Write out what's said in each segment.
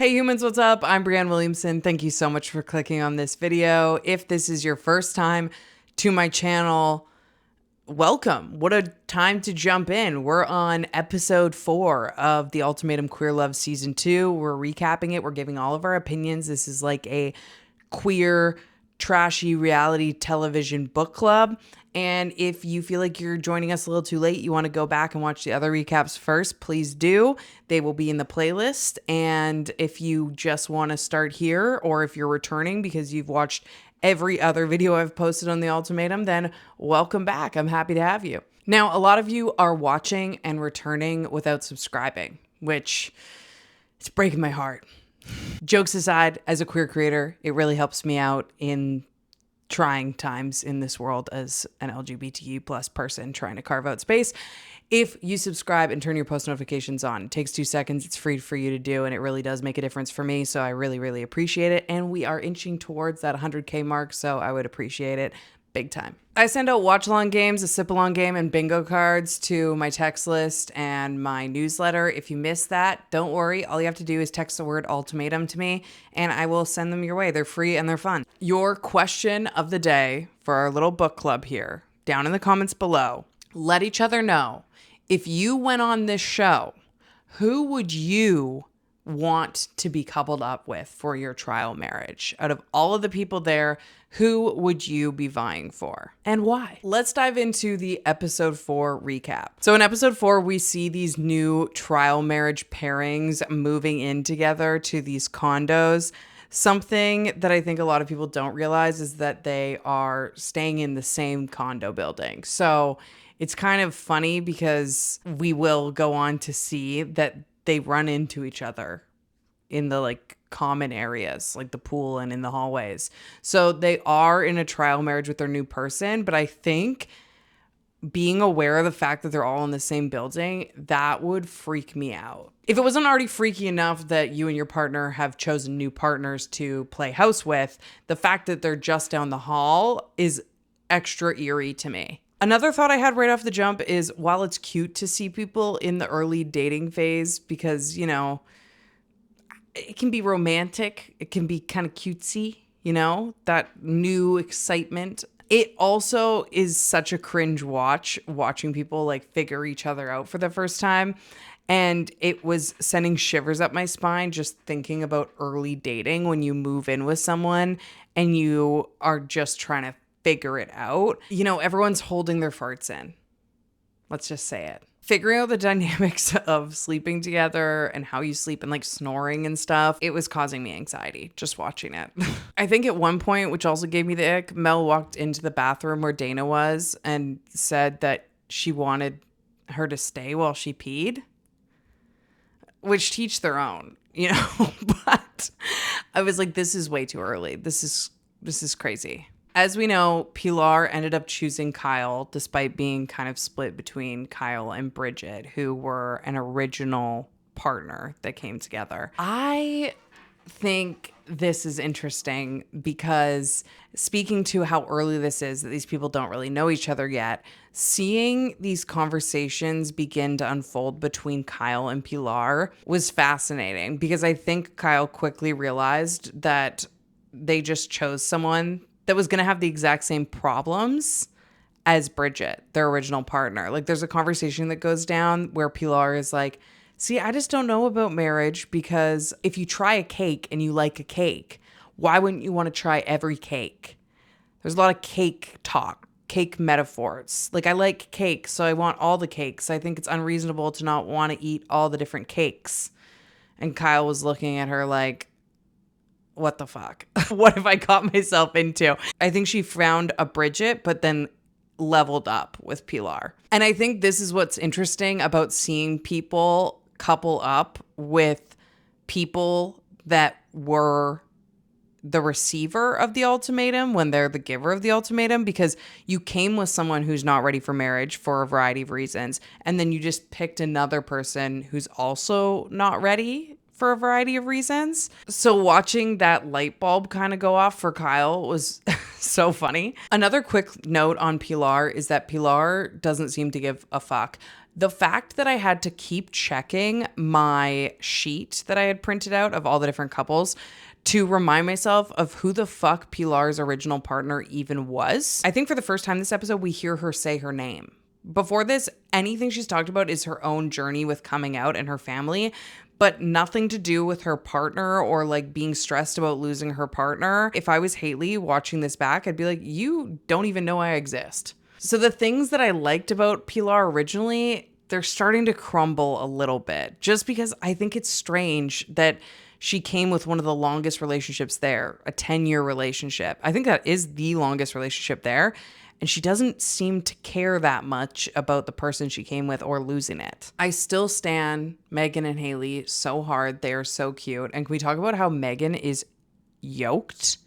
Hey humans, what's up? I'm Breanne Williamson. Thank you so much for clicking on this video. If this is your first time to my channel, welcome. What a time to jump in. We're on episode 4 of the Ultimatum Queer Love Season 2. We're recapping it. We're giving all of our opinions. This is like a queer, trashy reality television book club. And if you feel like you're joining us a little too late, you want to go back and watch the other recaps first, please do. They will be in the playlist. And if you just want to start here, or if you're returning because you've watched every other video I've posted on the Ultimatum, then welcome back. I'm happy to have you. Now, a lot of you are watching and returning without subscribing, which it's breaking my heart. Jokes aside, as a queer creator, it really helps me out in trying times in this world as an LGBTQ plus person trying to carve out space. If you subscribe and turn your post notifications on, it takes 2 seconds. It's free for you to do, and it really does make a difference for me. So I really, really appreciate it. And we are inching towards that 100K mark, so I would appreciate it big time. I send out watch along games, a sip along game, and bingo cards to my text list and my newsletter. If you missed that, don't worry. All you have to do is text the word ultimatum to me and I will send them your way. They're free and they're fun. Your question of the day for our little book club here, down in the comments below, let each other know, if you went on this show, who would you want to be coupled up with for your trial marriage? Out of all of the people there, who would you be vying for and why? Let's dive into the episode 4 recap. So in episode 4, we see these new trial marriage pairings moving in together to these condos. Something that I think a lot of people don't realize is that they are staying in the same condo building. So it's kind of funny because we will go on to see that they run into each other in the like common areas, like the pool and in the hallways. So they are in a trial marriage with their new person, but I think being aware of the fact that they're all in the same building, that would freak me out. If it wasn't already freaky enough that you and your partner have chosen new partners to play house with, the fact that they're just down the hall is extra eerie to me. Another thought I had right off the jump is, while it's cute to see people in the early dating phase because, you know, it can be romantic, it can be kind of cutesy, you know, that new excitement. It also is such a cringe watching people like figure each other out for the first time. And it was sending shivers up my spine just thinking about early dating when you move in with someone and you are just trying to figure it out. You know, everyone's holding their farts in. Let's just say it. Figuring out the dynamics of sleeping together and how you sleep and like snoring and stuff, it was causing me anxiety just watching it. I think at one point, which also gave me the ick, Mel walked into the bathroom where Dana was and said that she wanted her to stay while she peed, which teach their own, you know, but I was like, this is way too early. This is crazy. As we know, Pilar ended up choosing Kyle despite being kind of split between Kyle and Bridget, who were an original partner that came together. I think this is interesting because, speaking to how early this is, that these people don't really know each other yet, seeing these conversations begin to unfold between Kyle and Pilar was fascinating because I think Kyle quickly realized that they just chose someone that was going to have the exact same problems as Bridget, their original partner. Like, there's a conversation that goes down where Pilar is like, see, I just don't know about marriage because if you try a cake and you like a cake, why wouldn't you want to try every cake? There's a lot of cake talk, cake metaphors. Like, I like cake, so I want all the cakes. I think it's unreasonable to not want to eat all the different cakes. And Kyle was looking at her like, what the fuck? What have I got myself into? I think she found a Bridget, but then leveled up with Pilar. And I think this is what's interesting about seeing people couple up with people that were the receiver of the ultimatum when they're the giver of the ultimatum, because you came with someone who's not ready for marriage for a variety of reasons. And then you just picked another person who's also not ready for a variety of reasons. So watching that light bulb kind of go off for Kyle was so funny. Another quick note on Pilar is that Pilar doesn't seem to give a fuck. The fact that I had to keep checking my sheet that I had printed out of all the different couples to remind myself of who the fuck Pilar's original partner even was. I think for the first time this episode, we hear her say her name. Before this, anything she's talked about is her own journey with coming out and her family, but nothing to do with her partner or like being stressed about losing her partner. If I was Haley watching this back, I'd be like, you don't even know I exist. So the things that I liked about Pilar originally, they're starting to crumble a little bit, just because I think it's strange that she came with one of the longest relationships there, a 10-year relationship. I think that is the longest relationship there. And she doesn't seem to care that much about the person she came with or losing it. I still stan Megan and Haley so hard. They are so cute. And can we talk about how Megan is yoked?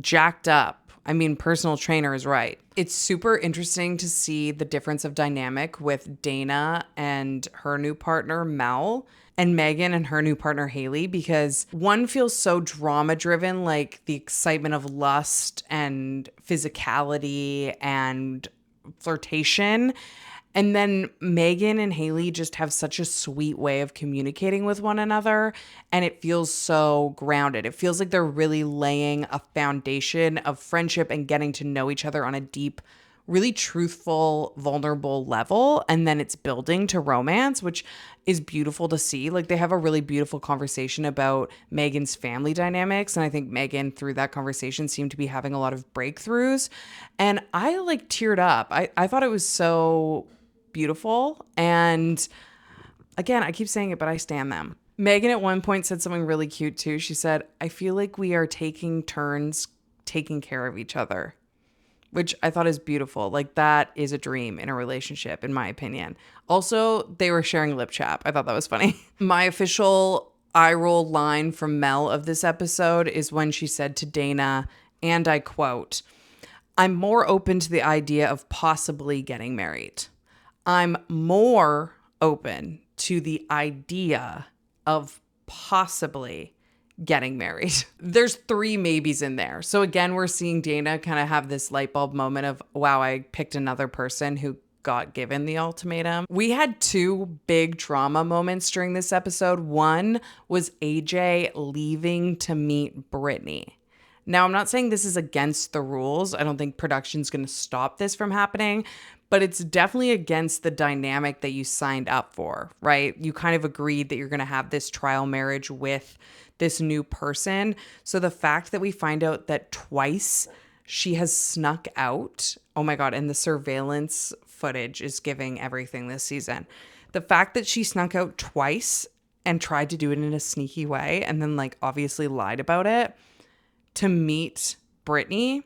Jacked up. I mean, personal trainer is right. It's super interesting to see the difference of dynamic with Dana and her new partner, Mel, and Megan and her new partner, Haley, because one feels so drama driven, like the excitement of lust and physicality and flirtation. And then Megan and Haley just have such a sweet way of communicating with one another. And it feels so grounded. It feels like they're really laying a foundation of friendship and getting to know each other on a deep, really truthful, vulnerable level. And then it's building to romance, which is beautiful to see. Like they have a really beautiful conversation about Megan's family dynamics. And I think Megan, through that conversation, seemed to be having a lot of breakthroughs. And I like teared up. I thought it was so beautiful. And again, I keep saying it, but I stan them. Megan at one point said something really cute too. She said, I feel like we are taking turns taking care of each other, which I thought is beautiful. Like that is a dream in a relationship, in my opinion. Also, they were sharing lip chap. I thought that was funny. My official eye roll line from Mel of this episode is when she said to Dana, and I quote, I'm more open to the idea of possibly getting married. I'm more open to the idea of possibly getting married. There's 3 maybes in there. So again, we're seeing Dana kind of have this light bulb moment of, wow, I picked another person who got given the ultimatum. We had 2 big drama moments during this episode. One was AJ leaving to meet Brittany. Now, I'm not saying this is against the rules. I don't think production's going to stop this from happening, but it's definitely against the dynamic that you signed up for, right? You kind of agreed that you're going to have this trial marriage with this new person. So the fact that we find out that twice she has snuck out, oh my God, and the surveillance footage is giving everything this season. The fact that she snuck out twice and tried to do it in a sneaky way and then like obviously lied about it to meet Brittany.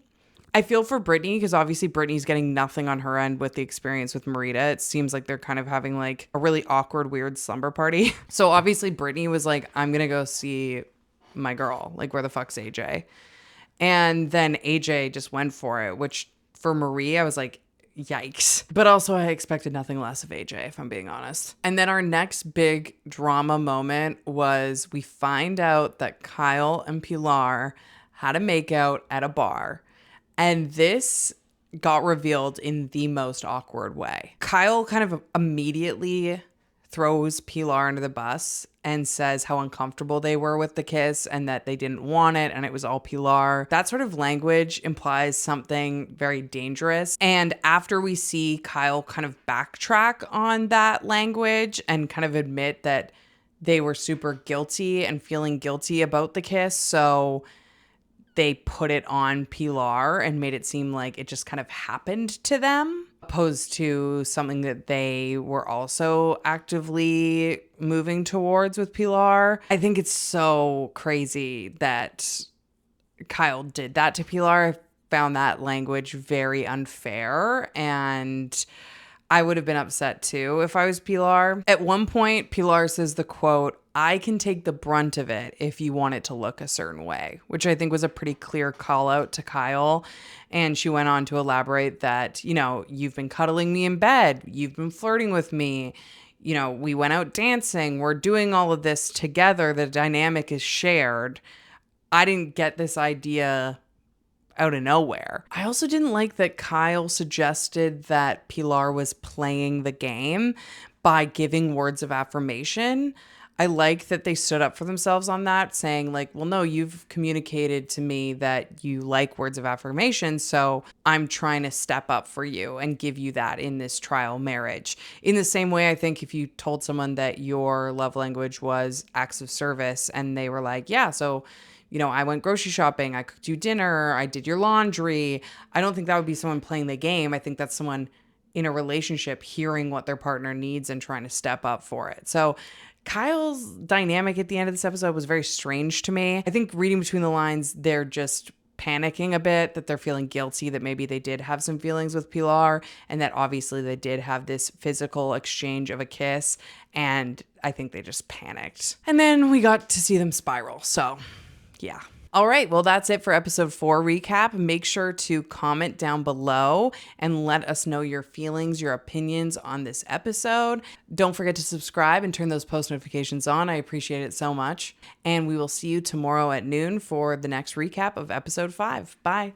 I feel for Brittany because obviously Brittany's getting nothing on her end with the experience with Marita. It seems like they're kind of having like a really awkward, weird slumber party. So obviously Brittany was like, I'm going to go see my girl. Like, where the fuck's AJ? And then AJ just went for it, which for Marie, I was like, yikes. But also I expected nothing less of AJ, if I'm being honest. And then our next big drama moment was we find out that Kyle and Pilar had a makeout at a bar. And this got revealed in the most awkward way. Kyle kind of immediately throws Pilar under the bus and says how uncomfortable they were with the kiss and that they didn't want it and it was all Pilar. That sort of language implies something very dangerous. And after we see Kyle kind of backtrack on that language and kind of admit that they were super guilty and feeling guilty about the kiss, so they put it on Pilar and made it seem like it just kind of happened to them, opposed to something that they were also actively moving towards with Pilar. I think it's so crazy that Kyle did that to Pilar. I found that language very unfair, and I would have been upset too if I was Pilar. At one point, Pilar says the quote, I can take the brunt of it if you want it to look a certain way, which I think was a pretty clear call out to Kyle. And she went on to elaborate that, you know, you've been cuddling me in bed. You've been flirting with me. You know, we went out dancing. We're doing all of this together. The dynamic is shared. I didn't get this idea out of nowhere. I also didn't like that Kyle suggested that Pilar was playing the game by giving words of affirmation. I like that they stood up for themselves on that, saying like, well, no, you've communicated to me that you like words of affirmation, so I'm trying to step up for you and give you that in this trial marriage. In the same way, I think if you told someone that your love language was acts of service and they were like, yeah, so I went grocery shopping, I cooked you dinner, I did your laundry. I don't think that would be someone playing the game. I think that's someone in a relationship hearing what their partner needs and trying to step up for it. So Kyle's dynamic at the end of this episode was very strange to me. I think reading between the lines, they're just panicking a bit, that they're feeling guilty that maybe they did have some feelings with Pilar, and that obviously they did have this physical exchange of a kiss, and I think they just panicked. And then we got to see them spiral. So yeah. All right, well, that's it for episode 4 recap. Make sure to comment down below and let us know your feelings, your opinions on this episode. Don't forget to subscribe and turn those post notifications on. I appreciate it so much. And we will see you tomorrow at noon for the next recap of episode 5. Bye.